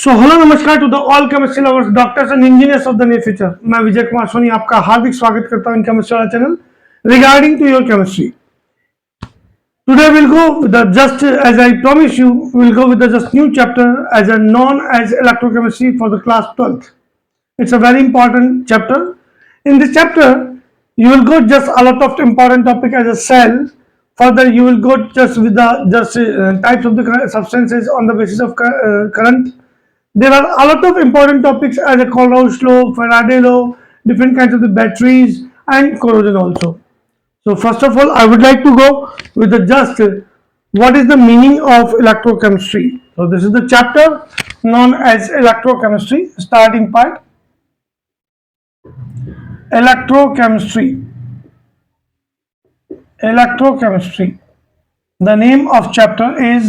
सो hello नमस्कार to the all chemistry lovers doctors and engineers of the near future. मैं विजय कुमार सोनी आपका हार्दिक स्वागत करता हूं इन केमिस्ट्री वाला channel regarding to your chemistry. Today will go with just as I promise you will go with just new chapter as a known as electrochemistry for the class 12th. It's a very important chapter. In this chapter, you will go just a lot of important topic as a cell. Further, you will go just with the types of the substances on the basis of current. There are a lot of important topics as a Colruy's law, Faraday law, different kinds of the batteries and corrosion also. So first of all, I would like to go with the just what is the meaning of electrochemistry. So this is the chapter known as electrochemistry, starting part. Electrochemistry. Electrochemistry. The name of chapter is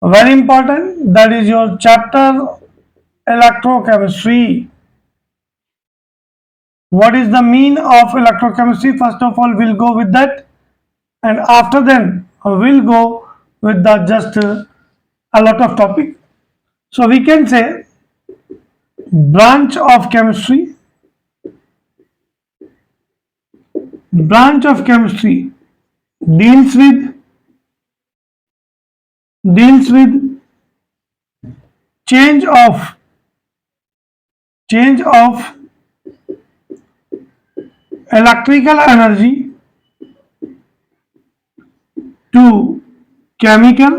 very important. That is your chapter Electrochemistry. What is the mean of electrochemistry? First of all, we'll go with that, and after then we'll go with the just a lot of topic. So we can say branch of chemistry. Branch of chemistry deals with change of electrical energy to chemical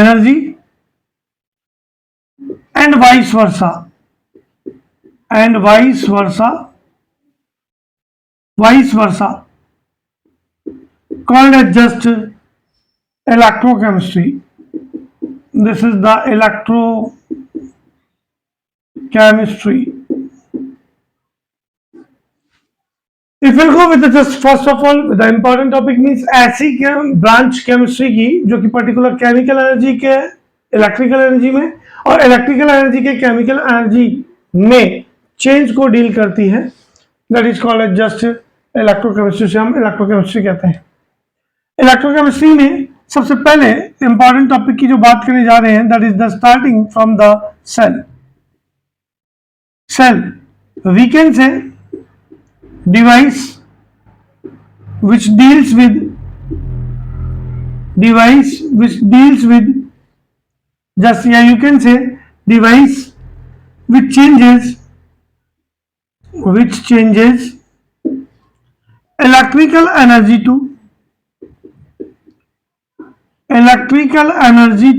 energy and vice versa, called as just electrochemistry. This is the electrochemistry. If we'll go with the just first of all the important topic means ऐसी branch chemistry की जो कि particular chemical energy के electrical energy में और electrical energy के chemical energy में change को डील करती है, that is called as just electrochemistry से हम इलेक्ट्रोकेमिस्ट्री कहते हैं। इलेक्ट्रोकेमिस्ट्री में सबसे पहले इंपॉर्टेंट टॉपिक की जो बात करने जा रहे हैं that is the starting from the cell. We can say device which deals with just here you can say device which changes electrical energy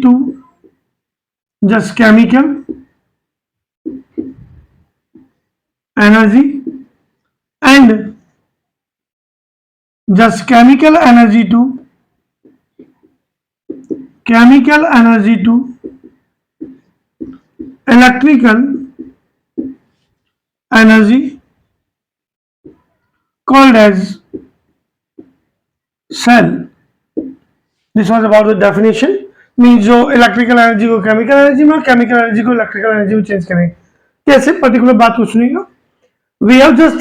to just chemical energy and just chemical energy to electrical energy called as cell. This was about the definition. Means जो electrical energy को chemical energy में और chemical energy को electrical energy में change करेंगे। कैसे particular बात को सुनिएगा. We have just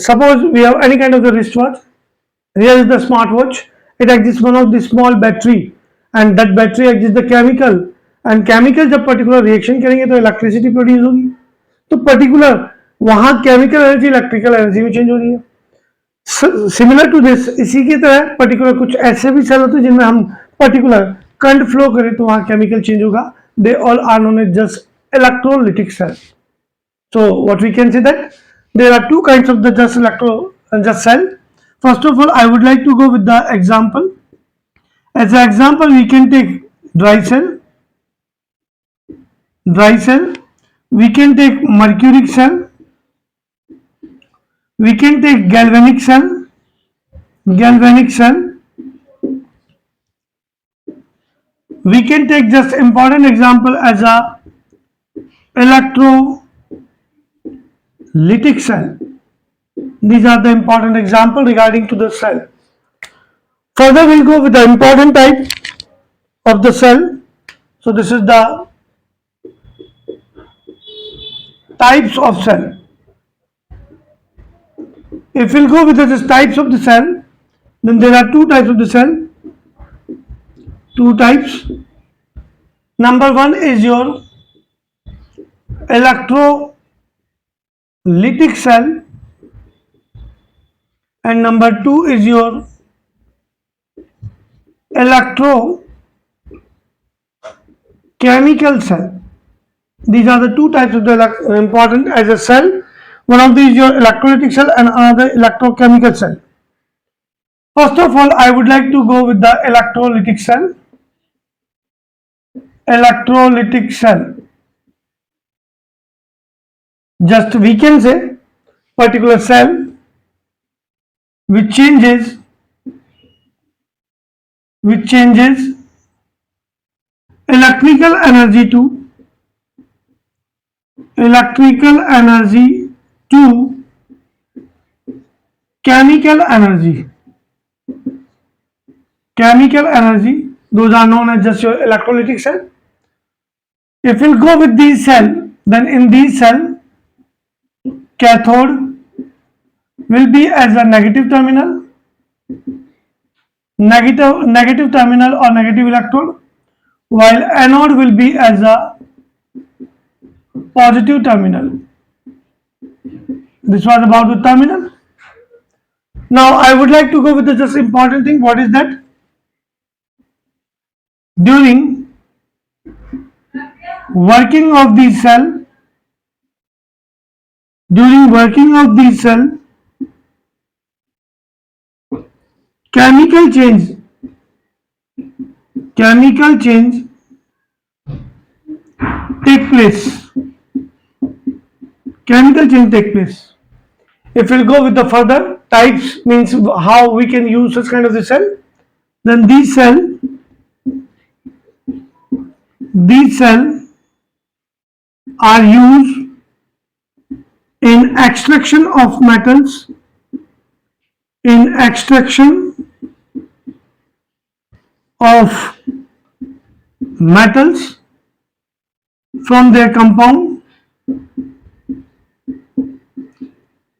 suppose we have any kind of the wristwatch. Here is the smartwatch. It exists one of the small battery and that battery exists the chemical and chemical जब particular reaction करेंगे तो electricity produce होगी. तो particular वहाँ chemical energy electrical energy में change हो रही है. Similar to this इसी की तरह particular कुछ ऐसे भी सेल होते हैं जिनमें हम particular current flow करें तो वहाँ chemical change होगा. They all are known as just electrolytic cell. So what we can say that there are two kinds of the just cell. First of all, I would like to go with the example. As an example, we can take dry cell. We can take mercuric cell. We can take galvanic cell. We can take just important example as a Electrolytic cell. These are the important example regarding to the cell. Further we'll go with the important type of the cell. So this is the types of cell. If we'll go with the types of the cell, then there are two types of the cell. Two types. Number one is your electrolytic cell, and number two is your electrochemical cell. These are the two types of the important as a cell. One of these is your electrolytic cell and another electrochemical cell. First of all, I would like to go with the electrolytic cell. Electrolytic cell. Just we can say particular cell which changes electrical energy to chemical energy. Chemical energy, those are known as just your electrolytic cell. If we'll go with these cell, then in these cell, cathode will be as a negative terminal or negative electrode, while anode will be as a positive terminal. This was about the terminal. Now I would like to go with the just important thing. What is that? During working of the cell, chemical change take place. Chemical change take place. If we'll go with the further types, means how we can use such kind of the cell, then these cell are used in extraction of metals, from their compound,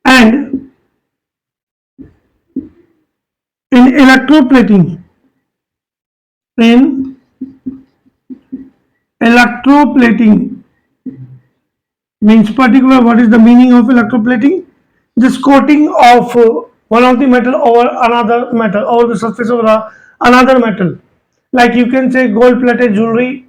and in electroplating. Means particular, what is the meaning of electroplating? Just coating of one of the metal over another metal, over the surface of another metal. Like you can say gold plated jewelry,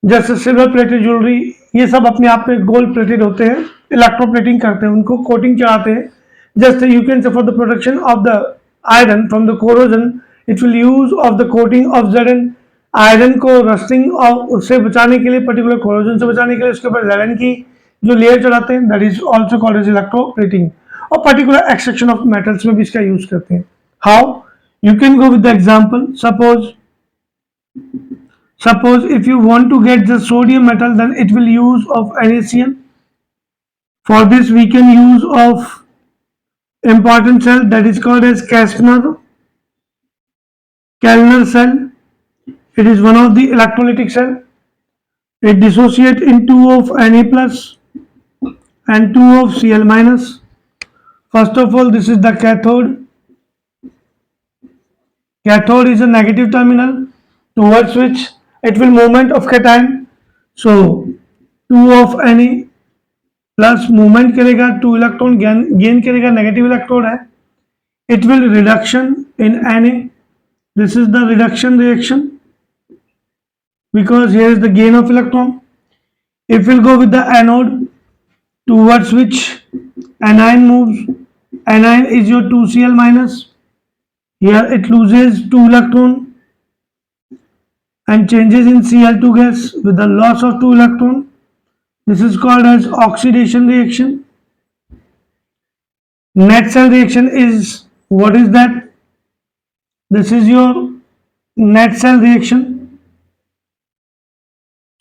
जैसे silver plated jewellery, ये सब अपने आप में gold plated होते हैं, electroplating करते हैं, उनको कोटिंग चढ़ाते हैं. Just you can say for the protection of the iron from the corrosion, it will use of the coating of gerund. Iron को रस्टिंग और उससे बचाने के लिए, पर्टिकुलर कोरोजन से बचाने के लिए उसके ऊपर जेरन की जो लेयर चढ़ाते हैं, that is also called as electroplating. और पर्टिकुलर एक्सट्रैक्शन ऑफ मेटल्स में भी इसका यूज करते हैं. How? You can go with the example. Suppose if you want to get the sodium metal, then it will use of NaCl. For this we can use of important cell that is called as Kastner cell. It is one of the electrolytic cell. It dissociates in 2 of Na plus and 2 of Cl minus. First of all, this is the cathode. Cathode is a negative terminal towards which it will movement of cation. So 2 of Na plus movement करेगा, 2 electron gain करेगा, negative electrode है. It will reduction in Na. This is the reduction reaction because here is the gain of electron. If we'll go with the anode, towards which anion moves, anion is your 2Cl minus. Here it loses 2 electron and changes in Cl2 gas with the loss of 2 electron. This is called as oxidation reaction. Net cell reaction is, what is that? This is your net cell reaction.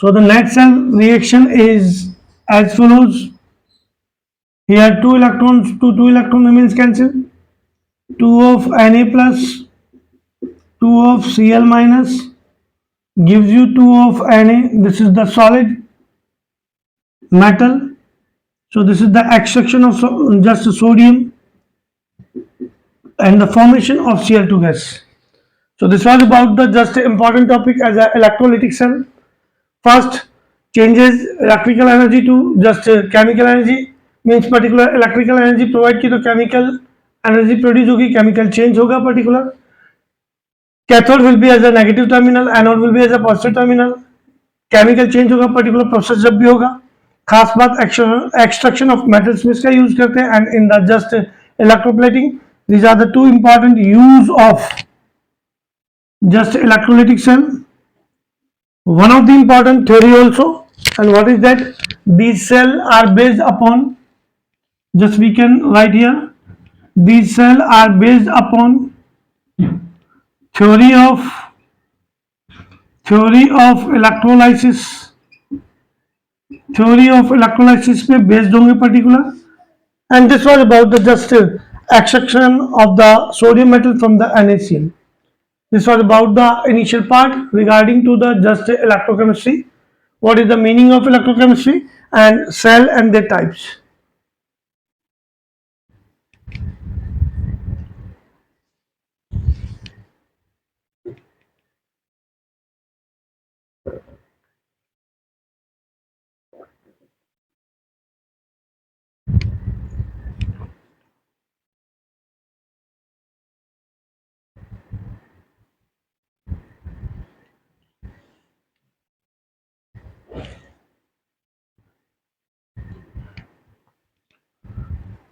So the net cell reaction is as follows. Here 2 electrons, 2 electron remains cancelled. 2 of Na plus, 2 of Cl minus gives you 2 of Na. This is the solid metal. So this is the extraction of just sodium and the formation of Cl2 gas. So this was about the just important topic as an electrolytic cell. First, changes electrical energy to just chemical energy, means particular electrical energy provide की तो chemical energy produce होगी, chemical change होगा particular. Cathode will be as a negative terminal, anode will be as a positive terminal. Chemical change होगा particular process जब भी होगा. खास बात extraction of metals में इसका use करते हैं, and in the just electroplating, these are the two important use of just electrolytic cell. One of the important theory also, and what is that? These cells are based upon, just we can write here, these cells are based upon theory of electrolysis. Theory of electrolysis पे based होंगे particular, and this was about the just extraction of the sodium metal from the NaCl. This was about the initial part regarding to the just electrochemistry. What is the meaning of electrochemistry and cell and their types.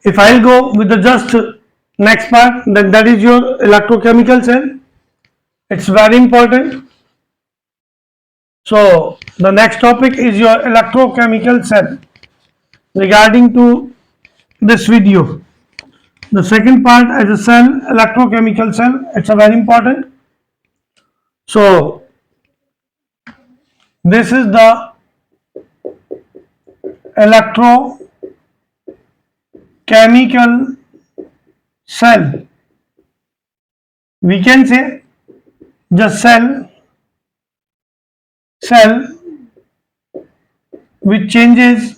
If I'll go with the just next part, then that is your electrochemical cell. It's very important. So the next topic is your electrochemical cell regarding to this video. The second part as a cell, electrochemical cell, it's a very important. So this is the electrochemical cell. We can say just cell which changes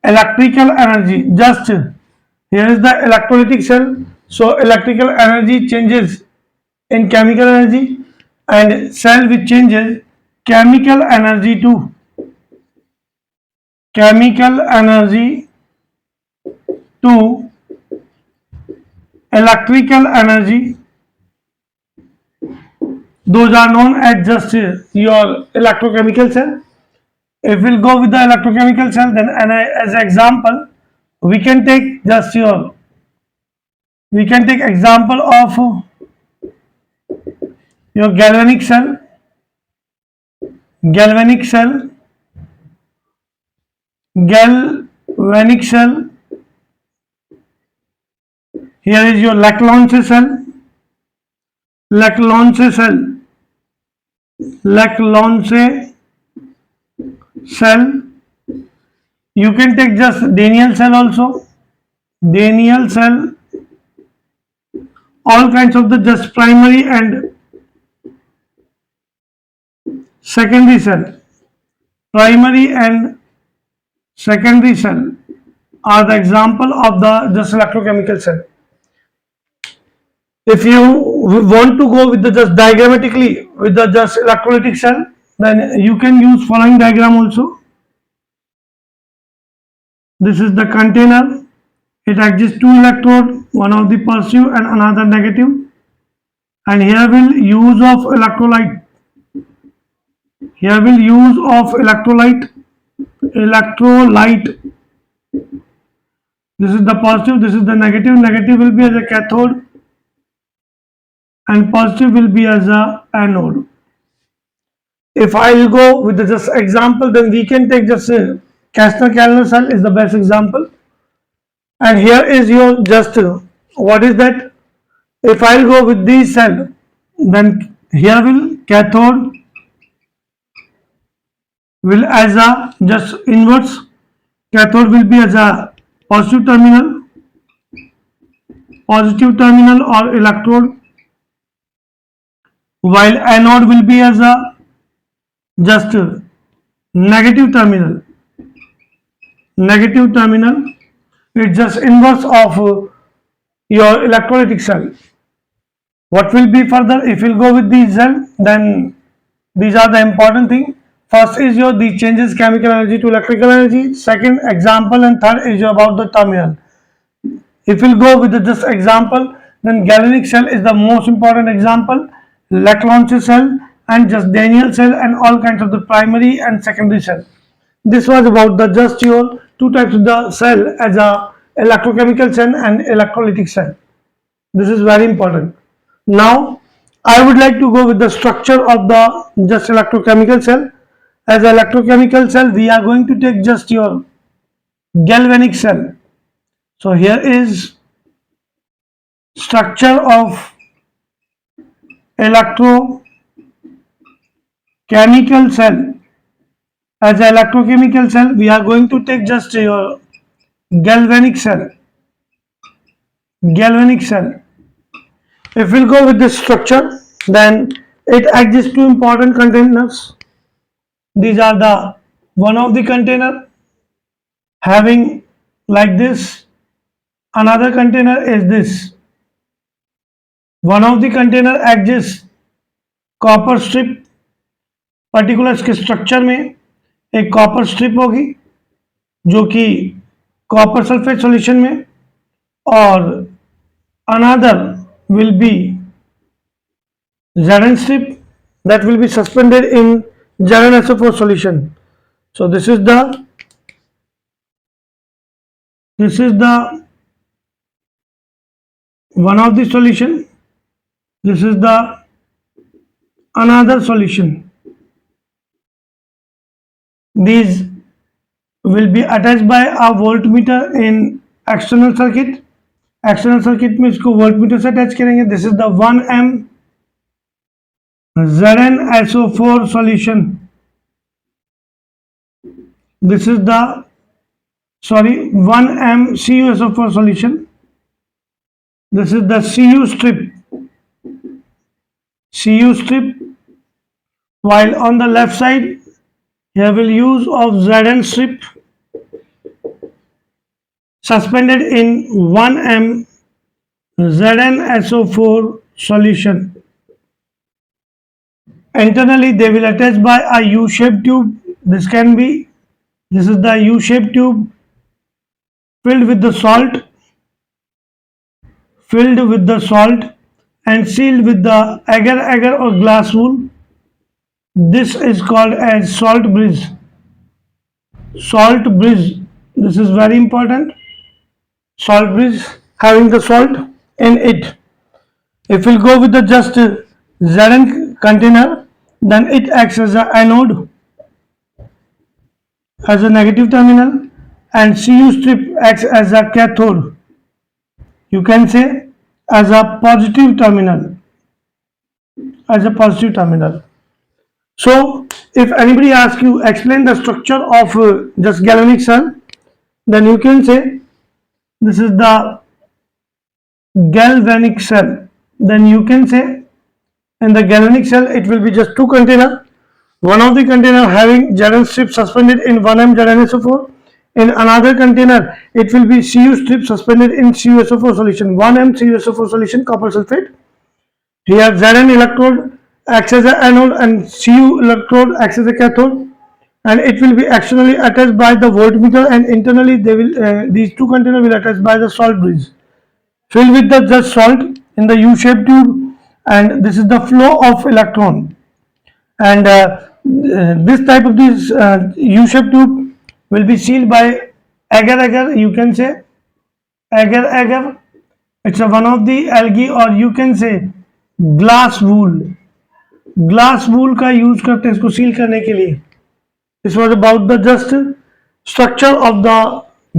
electrical energy. Just here is the electrolytic cell. So electrical energy changes in chemical energy, and cell which changes chemical energy to electrical energy. Those are known as just your electrochemical cell. If we'll go with the electrochemical cell, then as an example, we can take example of your galvanic cell. Galvanic cell. Here is your Leclanche cell. You can take just Daniel cell also. Daniel cell. All kinds of the just primary and secondary cell. Primary and secondary cell are the example of the just electrochemical cell. If you want to go with the just diagrammatically with the just electrolytic cell, then you can use following diagram also. This is the container. It exists two electrode, one of the positive and another negative. And here will use of electrolyte. This is the positive, this is the negative. Negative will be as a cathode and positive will be as a anode. If I will go with the just example, then we can take just Castner-Kellner cell is the best example. And here is your just what is that? If I will go with this cell, then here will cathode will as a just inverse. Cathode will be as a positive terminal or electrode, while anode will be as a just negative terminal. It's just inverse of your electrolytic cell. What will be further? If you'll go with the cell, then these are the important thing. First is your the changes chemical energy to electrical energy. Second example, and third is your about the terminal. If we'll go with the just example, then galvanic cell is the most important example. Electron cell and just Daniel cell and all kinds of the primary and secondary cell. This was about the just your two types of the cell as a electrochemical cell and electrolytic cell. This is very important. Now, I would like to go with the structure of the just electrochemical cell. As electrochemical cell, we are going to take just your galvanic cell. So here is structure of electrochemical cell. As electrochemical cell, we are going to take just your galvanic cell. Galvanic cell. If we'll go with this structure, then it exists two important containers. These are the one of the container having like this, another container is this. One of the container exists copper strip, particular इसके structure में एक copper strip होगी जो कि copper sulphate solution में, और another will be Zn strip that will be suspended in ZnSO4 solution. So this is the one of the solution. This is the another solution. These will be attached by a voltmeter in external circuit. External circuit में इसको voltmeter से attach करेंगे. This is the 1M ZnSO4 solution. This is the 1M CuSO4 solution. This is the Cu strip. While on the left side, here will use of Zn strip suspended in 1M ZnSO4 solution. Internally, they will attach by a U-shaped tube. This is the U-shaped tube filled with the salt and sealed with the agar or glass wool. This is called as salt bridge. This is very important. Salt bridge having the salt in it. If we'll go with the just Zn container, then it acts as an anode, as a negative terminal, and Cu strip acts as a cathode. You can say as a positive terminal. So, if anybody asks you explain the structure of just galvanic cell, then you can say this is the galvanic cell. Then you can say in the galvanic cell it will be just two container. One of the container having Zn strip suspended in 1M ZnSO4. In another container it will be Cu strip suspended in CuSO4 solution. 1M CuSO4 solution copper sulfate. Here Zn electrode acts as an anode and Cu electrode acts as a cathode, and it will be externally attached by the voltmeter, and internally they will these two containers will attach by the salt bridge filled with the just salt in the U-shaped tube, and this is the flow of electron. And this type of this U-shaped tube will be sealed by agar. You can say agar. It's one of the algae, or you can say glass wool. Glass wool का use करते हैं इसको seal करने के लिए. This was about the just structure of the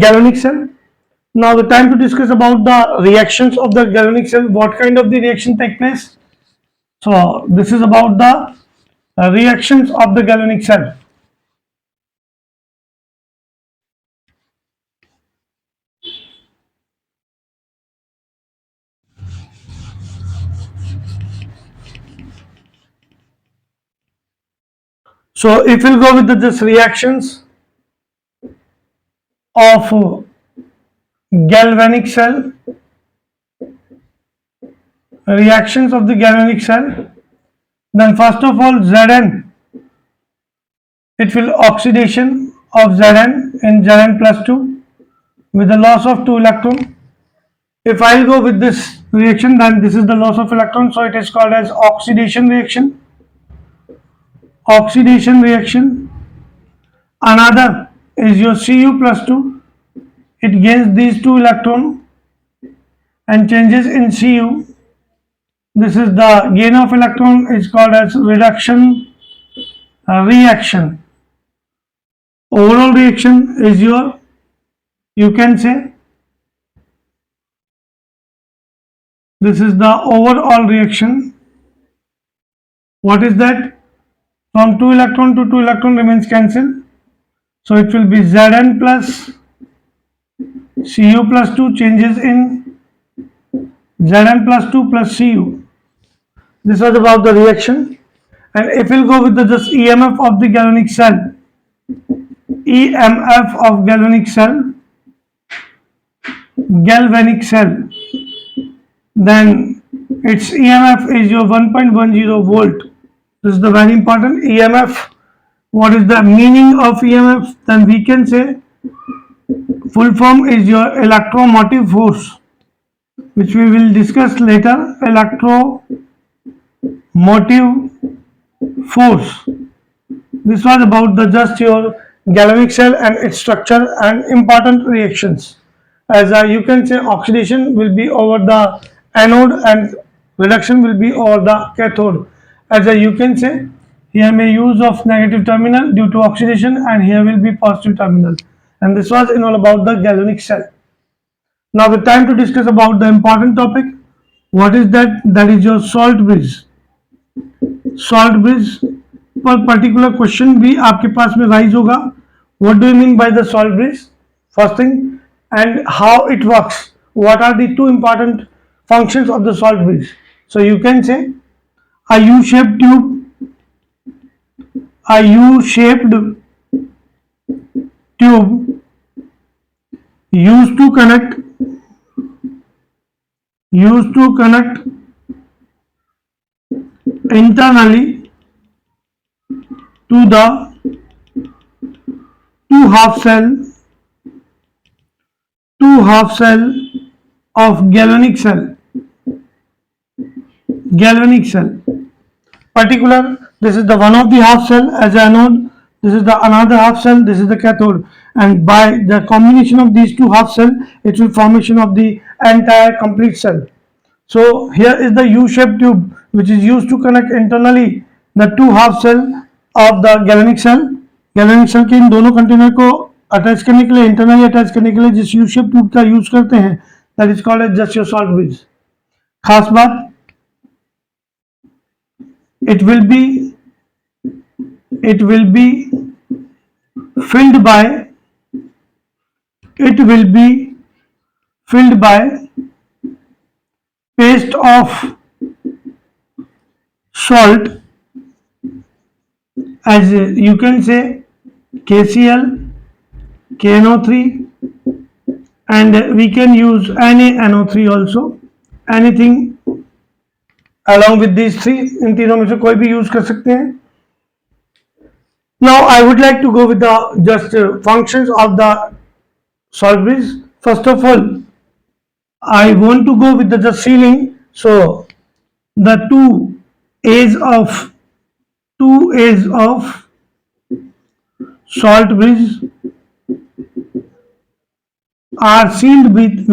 galvanic cell. Now the time to discuss about the reactions of the galvanic cell. What kind of the reaction take place? So this is about the reactions of the galvanic cell. So if we'll go with the just reactions of galvanic cell, reactions of the galvanic cell. Then first of all, Zn, it will oxidation of Zn in Zn plus 2 with the loss of 2 electron. If I'll go with this reaction, then this is the loss of electron, so it is called as oxidation reaction. Oxidation reaction. Another is your Cu plus 2. It gains these 2 electron and changes in Cu. This is the gain of electron is called as reduction reaction. Overall reaction is your, you can say, this is the overall reaction. What is that? From 2 electron to 2 electron remains cancelled. So it will be Zn plus Cu plus 2 changes in Zn plus 2 plus Cu. This was about the reaction. And if we'll go with the just EMF of the galvanic cell, EMF of galvanic cell, then its EMF is your 1.10 volt. This is the very important EMF. What is the meaning of EMF? Then we can say full form is your electromotive force, which we will discuss later. Electromotive force. This was about the just your galvanic cell and its structure and important reactions. As you can say, oxidation will be over the anode and reduction will be over the cathode. As you can say, here may use of negative terminal due to oxidation and here will be positive terminal. And this was in all about the galvanic cell. Now the time to discuss about the important topic. What is that? That is your salt bridge. Salt bridge पर particular question भी आपके पास में rise होगा. What do you mean by the salt bridge? First thing, and how it works. What are the two important functions of the salt bridge? So you can say a U-shaped tube used to connect internally to the two half cell of galvanic cell. Particular, this is the one of the half cell as anode, this is the another half cell, this is the cathode, and by the combination of these two half cell it will formation of the entire complete cell. So here is the U-shaped tube which is used to connect internally the two half cell of the galvanic cell. galvanic cell के इन दोनों container को attach करने के लिए, internally attach करने के लिए जिस U-shaped ट्यूब का यूज करते हैं, that is called as just your salt bridge. खास बात, it will be filled by paste of salt, as you can say KCl, KNO3, and we can use NaNO3 also, anything along with these three. इन तीनों में से कोई भी use कर सकते हैं. Now I would like to go with the just functions of the salt bridge. First of all, I want to go with the just sealing. So the two A's of salt bridge are sealed with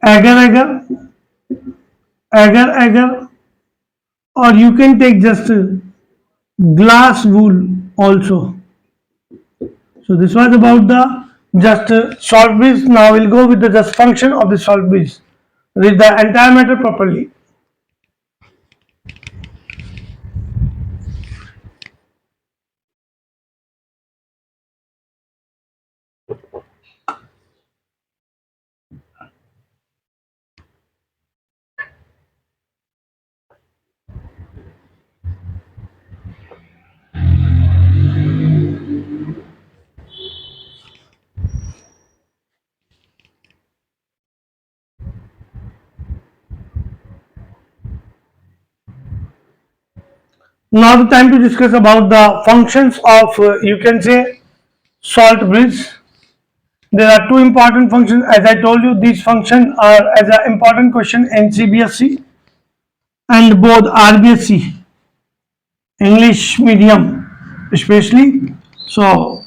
agar, or you can take just glass wool also. So this was about the just salt bridge. Now we'll go with the just function of the salt bridge. Read the entire matter properly. Now the time to discuss about the functions of you can say salt bridge. There are two important functions. As I told you, these functions are as an important question in CBSE and both RBSE English medium especially. So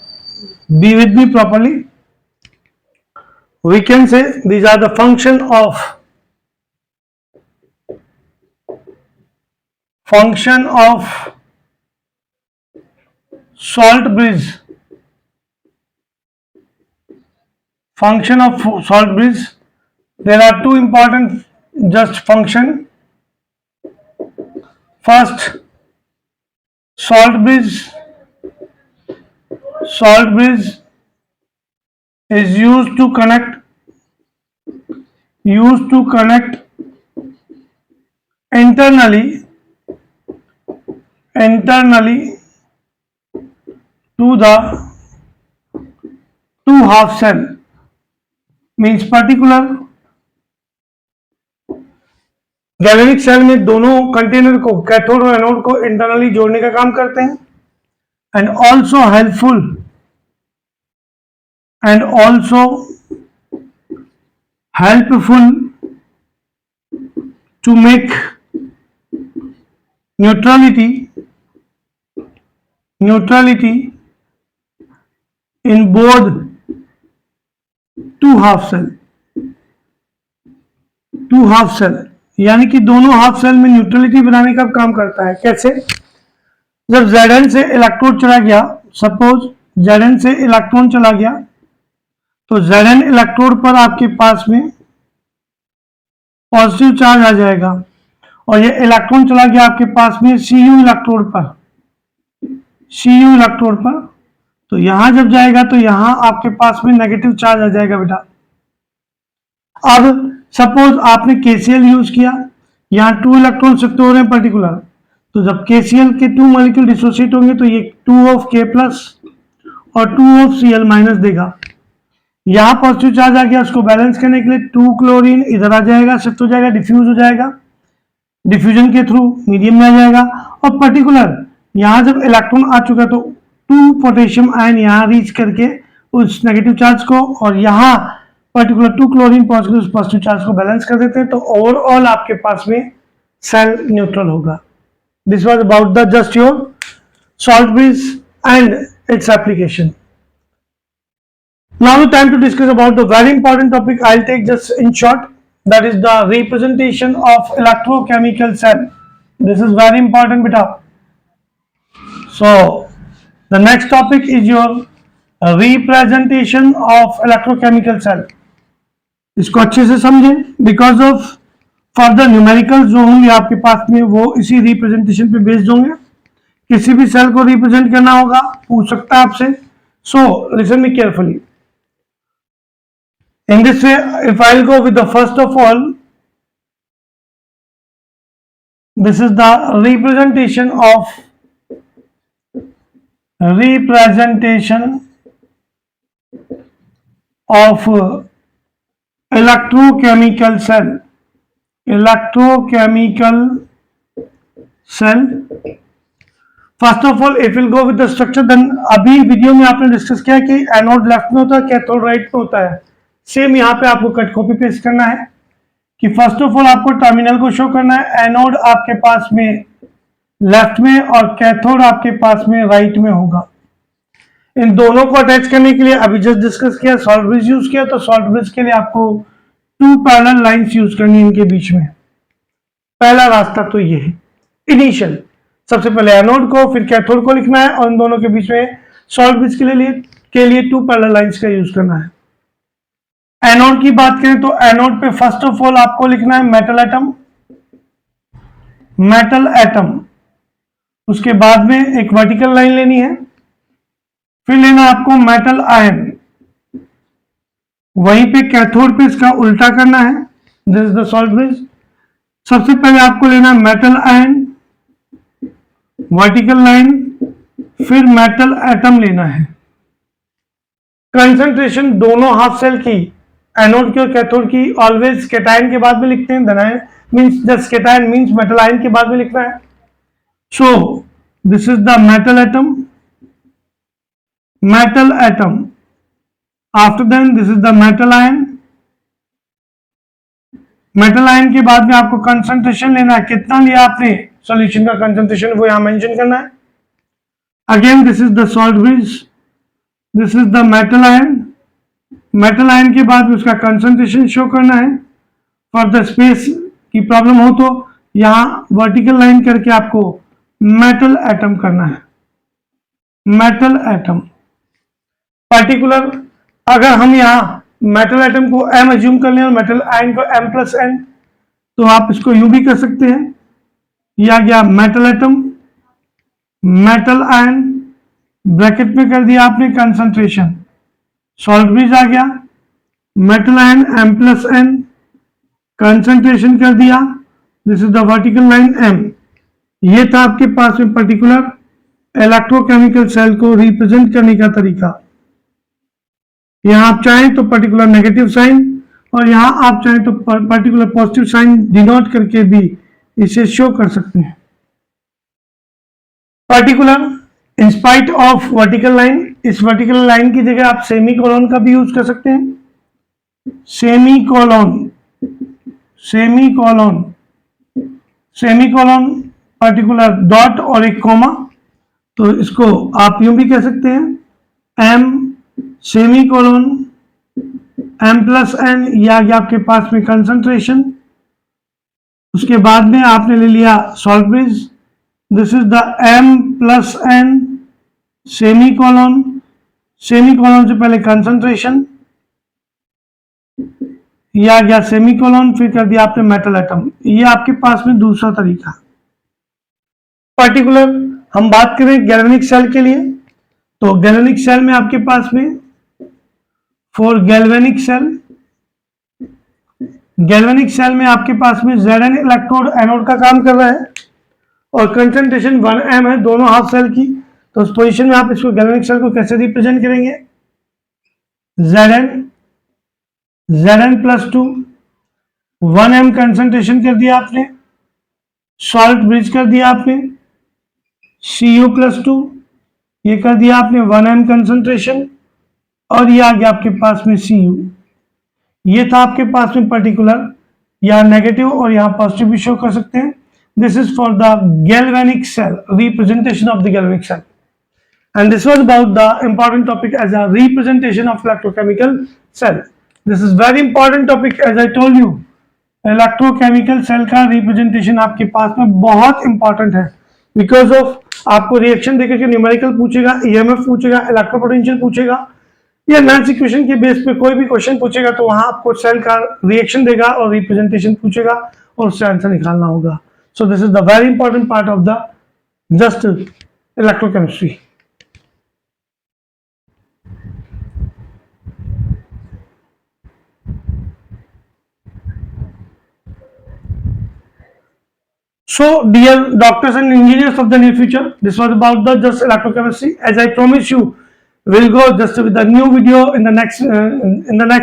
be with me properly. We can say these are the function of salt bridge. Function of salt bridge. There are two important just function. First, salt bridge is used to connect internally to the two half cell, means particular galvanic cell में दोनों container को cathode और anode को internally जोड़ने का काम करते हैं and also helpful to make neutrality in both two half cell यानी कि दोनों हाफ सेल में न्यूट्रलिटी बनाने का काम करता है। कैसे? जब Zn से इलेक्ट्रोड चला गया, सपोज Zn से इलेक्ट्रॉन चला गया तो Zn इलेक्ट्रोड पर आपके पास में पॉजिटिव चार्ज आ जाएगा और ये इलेक्ट्रॉन चला गया आपके पास में Cu इलेक्ट्रोड पर तो यहां जब जाएगा तो यहां आपके पास में नेगेटिव चार्ज आ जाएगा बेटा। अब सपोज आपने KCl यूज किया, यहाँ 2 इलेक्ट्रॉन शिफ्ट हो रहे हैं पर्टिकुलर, तो जब KCl के 2 मॉलिक्यूल डिसोसिएट होंगे तो ये 2 ऑफ K प्लस और 2 ऑफ Cl माइनस देगा। यहाँ पॉजिटिव चार्ज आ गया, उसको बैलेंस करने के लिए 2 क्लोरीन इधर आ जाएगा, शिफ्ट हो जाएगा, डिफ्यूज हो जाएगा, डिफ्यूजन के थ्रू मीडियम में आ जाएगा और पर्टिकुलर यहाँ जब इलेक्ट्रॉन आ चुका तो 2 पोटेशियम आयन यहाँ रीच करके उस नेगेटिव चार्ज को और यहाँ पर्टिकुलर 2 क्लोरीन पॉजिटिव चार्ज को बैलेंस कर देते हैं तो ओवरऑल आपके पास में सेल न्यूट्रल होगा। This was about the just your salt bridge and its application. Now time to discuss about the very important topic I will take just in short, that is the representation of electrochemical cell. This is very important beta. So the next topic is your representation of electrochemical cell. इसको अच्छे से समझें because of further numerical जो होंगे आपके पास में वो इसी रिप्रेजेंटेशन पे बेस्ड होंगे। किसी भी सेल को रिप्रेजेंट करना होगा पूछ सकता है आपसे। So listen me carefully. In this way, if I'll go with the first of all, this is the representation of electrochemical cell. First of all, if we'll go with the structure, then अभी video में आपने discuss किया कि anode left में होता है, cathode right में होता है। सेम यहाँ पे आपको कट कॉपी पेस्ट करना है कि फर्स्ट ऑफ ऑल आपको टर्मिनल को शो करना है, एनोड आपके पास में लेफ्ट में और कैथोड आपके पास में राइट में होगा। इन दोनों को अटैच करने के लिए अभी जस्ट डिस्कस किया, सॉल्ट ब्रिज यूज किया, तो सॉल्ट ब्रिज के लिए आपको 2 पैरेलल लाइंस यूज करनी है इनके बीच में। पहला रास्ता तो ये है इनिशियल, सबसे पहले एनोड को फिर कैथोड को लिखना है और इन दोनों के बीच में सॉल्ट ब्रिज के लिए 2 पैरेलल लाइंस का यूज करना है। एनोड की बात करें तो एनोड पे फर्स्ट ऑफ ऑल आपको लिखना है मेटल एटम, उसके बाद में एक वर्टिकल लाइन लेनी है, फिर लेना आपको मेटल आयन, वहीं पे कैथोड पे इसका उल्टा करना है। This is the salt bridge. सबसे पहले आपको लेना है मेटल आयन, वर्टिकल लाइन, फिर मेटल एटम लेना है। कंसंट्रेशन दोनों हाफ सेल की, एनोड की और कैथोड की, ऑलवेज केटायन के बाद में लिखते हैं, means just cation means metal ion के बाद में लिखना है। सो This is the metal atom. Metal atom. After then, this is the metal ion. Metal ion के बाद में आपको कंसंट्रेशन लेना है, कितना लिया आपने सॉल्यूशन का कंसंट्रेशन वो यहां मेंशन करना है. Again this is the salt bridge, this is the metal ion. Metal ion के बाद उसका कंसंट्रेशन शो करना है. फॉर द स्पेस की प्रॉब्लम हो तो यहां वर्टिकल लाइन करके आपको मेटल एटम करना है. मेटल एटम पर्टिकुलर, अगर हम यहां मेटल एटम को m अज्यूम कर लें और मेटल आयन को m+n, तो आप इसको यूं भी कर सकते हैं. यह आ गया metal atom, metal ion, bracket में कर दिया आपने कंसंट्रेशन, सॉल्ट ब्रिज आ गया, मेटल आयन m+n, कंसंट्रेशन कर दिया, this is the vertical line m. ये था आपके पास में पर्टिकुलर इलेक्ट्रोकेमिकल सेल को रिप्रेजेंट करने का तरीका. यहां आप चाहें तो पर्टिकुलर नेगेटिव साइन और यहां आप चाहें तो पर्टिकुलर पॉजिटिव साइन डिनोट करके भी इसे शो कर सकते हैं. Particular in spite of vertical line, इस वर्टिकल लाइन की जगह आप सेमी कोलन का भी यूज कर सकते हैं. Semi colon, semi colon, semi colon particular dot और एक कॉमा, तो इसको आप यूं भी कह सकते हैं m सेमी कोलन m+n. या आपके पास में कंसंट्रेशन, उसके बाद में आपने ले लिया salt bridge, this is the m+n semi colon, semi colon से पहले कंसंट्रेशन, या गया सेमी कोलन, फिर कर दिया आपने मेटल एटम. ये आपके पास में दूसरा तरीका. पर्टिकुलर हम बात करें गैल्वेनिक सेल के लिए, तो गैल्वेनिक सेल में आपके पास में for galvanic cell, galvanic cell में आपके पास में Zn इलेक्ट्रोड एनोड का काम कर रहा है और कंसंट्रेशन 1m है दोनों हाफ सेल की. तो उस पोजीशन में आप इसको गैल्वेनिक सेल को कैसे रिप्रेजेंट करेंगे? Zn+2, 1m कंसंट्रेशन कर दिया आपने, सॉल्ट ब्रिज कर दिया आपने, Cu+2, ये कर दिया आपने 1m कंसंट्रेशन, और ये आ गया आपके पास में Cu. ये था आपके पास में पर्टिकुलर, यहाँ नेगेटिव और यहाँ पॉजिटिव भी शो कर सकते हैं. This is for the galvanic cell, representation of the galvanic cell. And this was about the important topic as a representation of electrochemical cell. This is very important topic, as I told you electrochemical cell का representation आपके पास में बहुत important है. Because of आपको reaction देकर के numerical पूछेगा, ईएमएफ पूछेगा, इलेक्ट्रोपोटेंशियल पूछेगा, या मैथ्स इक्वेशन के बेस पे कोई भी क्वेश्चन पूछेगा तो वहां आपको सेल का रिएक्शन देगा और रिप्रेजेंटेशन पूछेगा और उससे आंसर निकालना होगा. So this is the very important part of the just electrochemistry. So, dear doctors and engineers of the near future, this was about the just electrochemistry. As I promised you, we'll go just with a new video in the next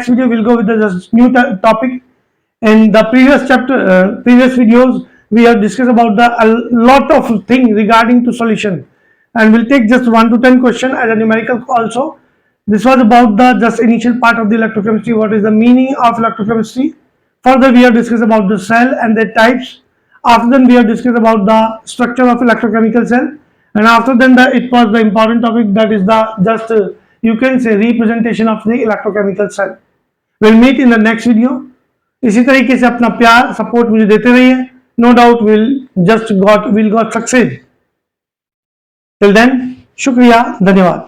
video. We'll go with the just new topic. In the previous chapter, previous videos, we have discussed about a lot of things regarding to solution, and we'll take just 1 to 10 question as a numerical also. This was about the just initial part of the electrochemistry. What is the meaning of electrochemistry? Further, we have discussed about the cell and their types. After then, we have discussed about the structure of electrochemical cell, and after then, it was the important topic, that is the just you can say representation of the electrochemical cell. We'll meet in the next video. इसी तरीके से अपना प्यार support मुझे देते रहिए. No doubt we'll got success. Till then, शुक्रिया, धन्यवाद.